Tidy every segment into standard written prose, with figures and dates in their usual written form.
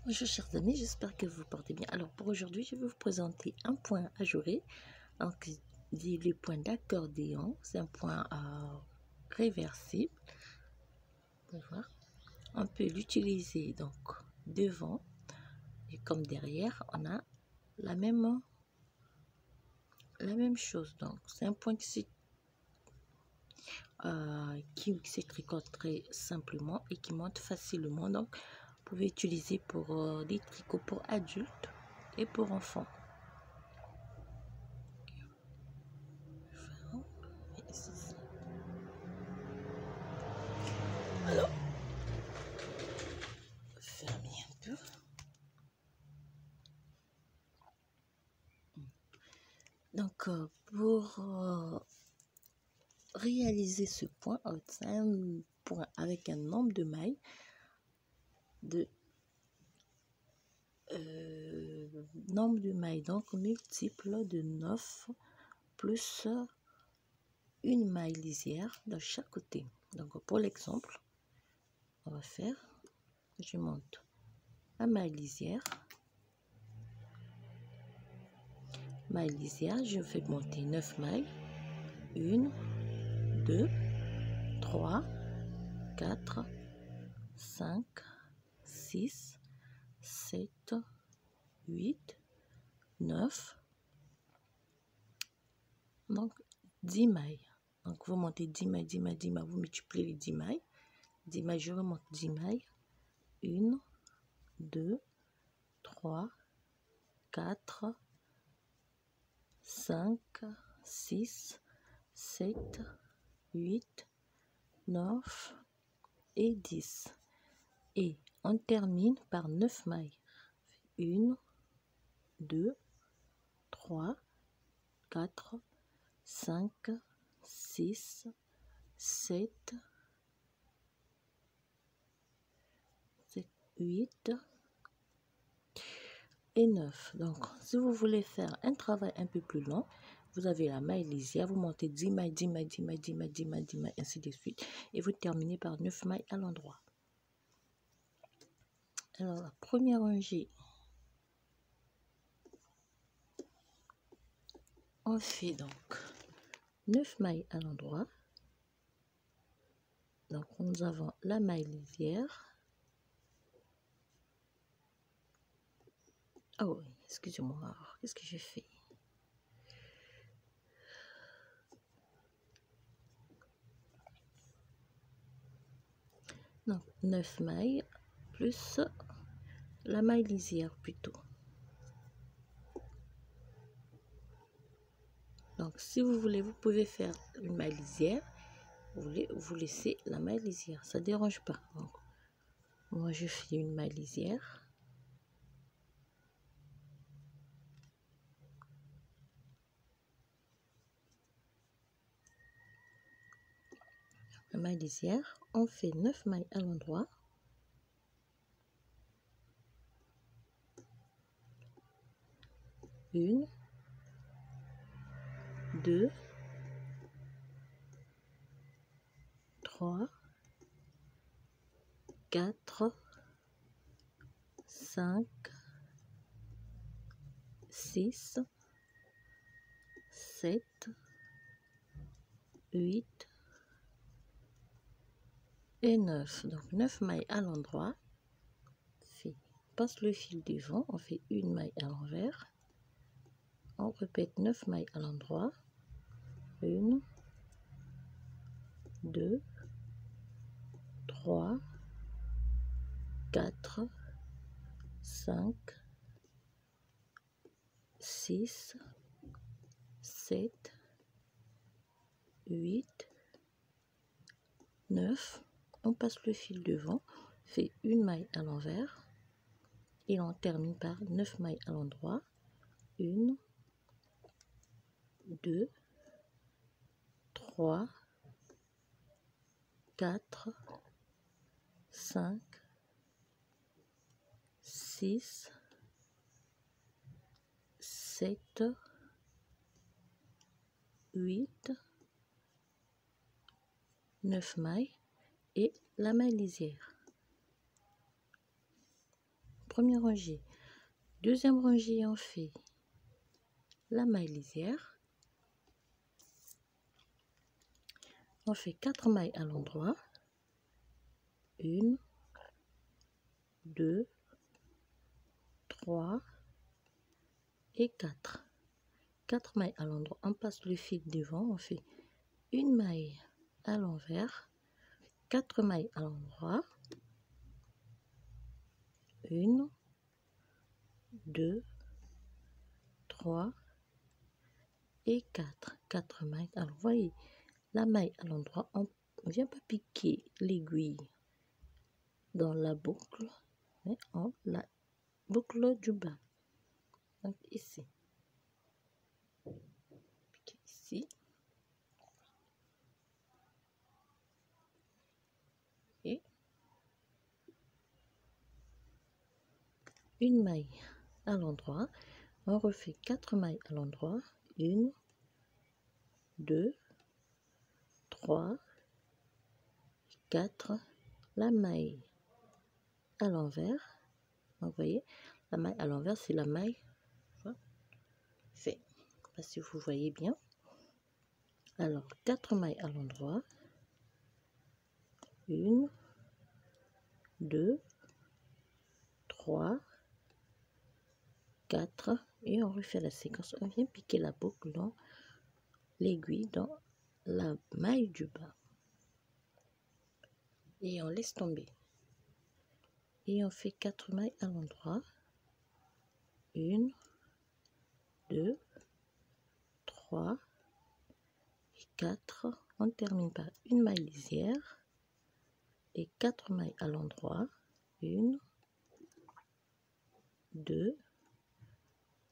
Bonjour chers amis, j'espère que vous portez bien. Alors pour aujourd'hui, je vais vous présenter un point ajouré. Donc dit le point d'accordéon, c'est un point réversible. Vous pouvez voir. On peut l'utiliser donc devant et comme derrière, on a la même chose. Donc c'est un point qui s'étricote très simplement et qui monte facilement. Donc vous pouvez utiliser pour des tricots pour adultes et pour enfants. Alors, fermez un peu. Donc, pour réaliser ce point, c'est un point avec un nombre de mailles donc multiple de 9 plus une maille lisière de chaque côté. Donc, pour l'exemple, on va faire, je monte la maille lisière, je fais monter 9 mailles, 1, 2, 3, 4, 5, 6, 7, 8, 9, donc 10 mailles. Donc vous montez 10 mailles, 10 mailles, 10 mailles, vous multipliez les 10 mailles. 10 mailles, je remonte 10 mailles. 1, 2, 3, 4, 5, 6, 7, 8, 9 et 10. Et on termine par 9 mailles. 1, 2, 3, 4, 5, 6, 7, 8 et 9. Donc, si vous voulez faire un travail un peu plus long, vous avez la maille lisière, vous montez 10 mailles, 10 mailles, 10 mailles, 10 mailles, 10 mailles, 10 mailles, ainsi de suite. Et vous terminez par 9 mailles à l'endroit. Alors, la première rangée, on fait donc 9 mailles à l'endroit. Donc, nous avons la maille lisière. Oh, excusez-moi, qu'est-ce que j'ai fait? Donc, 9 mailles plus la maille lisière plutôt. Donc, si vous voulez, vous pouvez faire une maille lisière. Vous laissez la maille lisière, ça ne dérange pas. Donc, moi, je fais une maille lisière. La maille lisière, on fait 9 mailles à l'endroit. Une, 2, 3, 4, 5, 6, 7, 8 et 9. Donc 9 mailles à l'endroit. Passe le fil devant, on fait une maille à l'envers. On répète 9 mailles à l'endroit. 1, 2, 3, 4, 5, 6, 7, 8, 9. On passe le fil devant, fait une maille à l'envers et on termine par 9 mailles à l'endroit. 1, 2, 3, 4, 5, 6, 7, 8, 9 mailles et la maille lisière. première rangée. Deuxième rangée, on fait la maille lisière. On fait 4 mailles à l'endroit. 1, 2, 3 et 4. 4 mailles à l'endroit. On passe le fil devant. On fait une maille à l'envers. 4 mailles à l'endroit. 1, 2, 3 et 4. 4 mailles. Alors, voyez, la maille à l'endroit, on ne vient pas piquer l'aiguille dans la boucle, mais en la boucle du bas. Donc, ici. Piquer ici. Et une maille à l'endroit. On refait 4 mailles à l'endroit. 1, 2, 3, 4. La maille à l'envers. Vous voyez, la maille à l'envers, c'est la maille fait. Pas si vous voyez bien. Alors, 4 mailles à l'endroit. 1, 2, 3, 4. Et on refait la séquence. On vient piquer la boucle dans l'aiguille, dans la maille du bas. Et on laisse tomber. Et on fait 4 mailles à l'endroit. 1, 2, 3 et 4. On termine par une maille lisière et 4 mailles à l'endroit. 1, 2,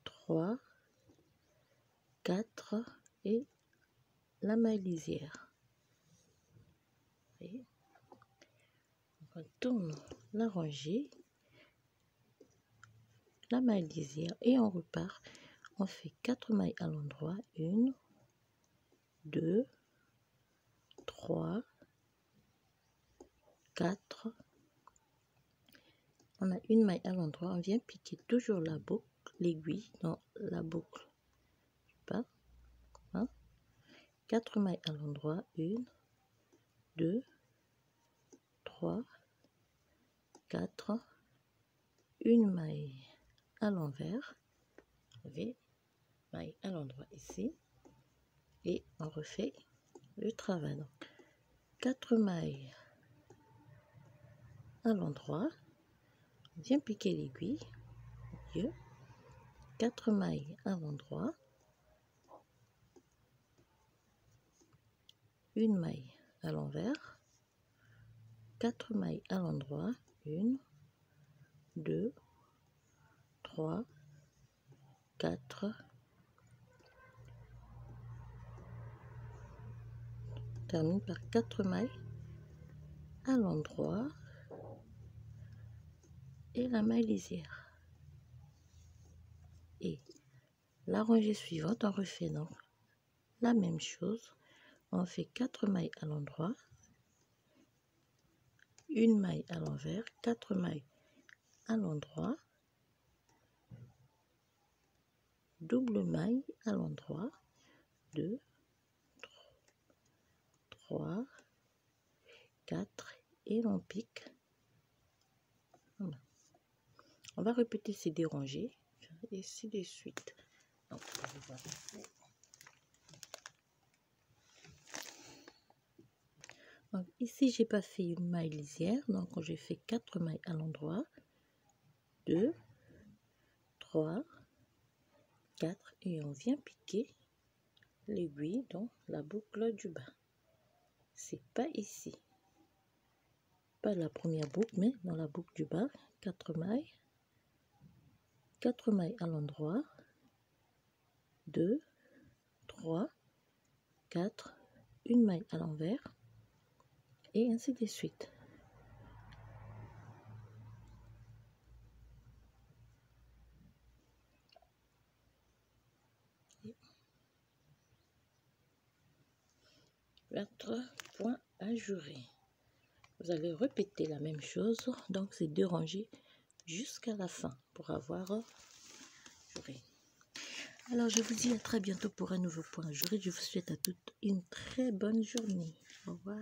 3, 4 et la maille lisière. Et on tourne la rangée, la maille lisière et on repart. On fait 4 mailles à l'endroit. 1, 2, 3, 4. On a une maille à l'endroit. On vient piquer toujours la boucle, l'aiguille dans la boucle. Pas, hein? 4 mailles à l'endroit. 1, 2, 3, 4. Une maille à l'envers. Vous voyez, maille à l'endroit ici. Et on refait le travail. Donc, 4 mailles à l'endroit. On vient piquer l'aiguille. 4 mailles à l'endroit. Une maille à l'envers. 4 mailles à l'endroit. 1, 2, 3, 4. On termine par 4 mailles à l'endroit et la maille lisière. Et la rangée suivante, on refait donc la même chose. On fait 4 mailles à l'endroit, une maille à l'envers, 4 mailles à l'endroit, double maille à l'endroit, 2, 3, 4 et on pique. Voilà. On va répéter ces deux rangées et ainsi de suite. Donc, ici, j'ai pas fait une maille lisière, donc j'ai fait 4 mailles à l'endroit, 2, 3, 4 et on vient piquer l'aiguille dans la boucle du bas. C'est pas ici, pas la première boucle, mais dans la boucle du bas. 4 mailles, 4 mailles à l'endroit, 2, 3, 4, une maille à l'envers et ainsi de suite. Votre point ajouré. Vous allez répéter la même chose, donc c'est deux rangées jusqu'à la fin pour avoir joué. Alors, je vous dis à très bientôt pour un nouveau point juré. Je vous souhaite à toutes une très bonne journée. Au revoir.